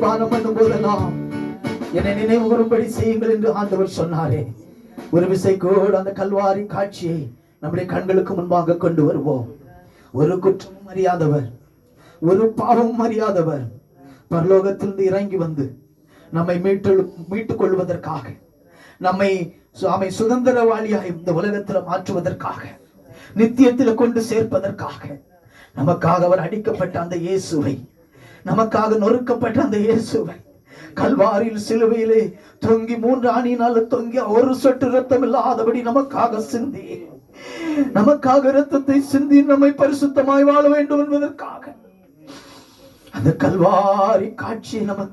ஜெபமானம் பண்ணும் போதெல்லாம் என்னை நினைவு கூறும்படி செய்யுங்கள் என்று ஆண்டவர் சொன்னாரே. ஒரு விசை கூட அந்த கல்வாரி காட்சியை நம்முடைய கண்களுக்கு முன்பாக கொண்டு வருவோம். ஒரு குற்றமும் அறியாதவர், ஒரு பாவமும் அறியாதவர் பரலோகத்திலிருந்து இறங்கி வந்து நம்மை மீட்டுக் கொள்வதற்காக, நம்மை சுதந்திரவாளியாய் இந்த உலகத்தில் மாற்றுவதற்காக, நித்தியத்தில் கொண்டு சேர்ப்பதற்காக, நமக்காக அவர் அடிக்கப்பட்ட அந்த இயேசுவை, நமக்காக நொறுக்கப்பட்ட அந்த இயேசுவை, கல்வாரியில் சிலுவையிலே தொங்கி 3 ஆணியினால தொங்கி ஒரு சொட்டு ரத்தம் இல்லாதபடி நமக்காக சிந்தி, நமக்காக இரத்தத்தை சிந்தி நம்மை பரிசுத்தமாய் வாழ வேண்டும் என்பதற்காக அந்த கல்வாரி காட்சியை நமக்கு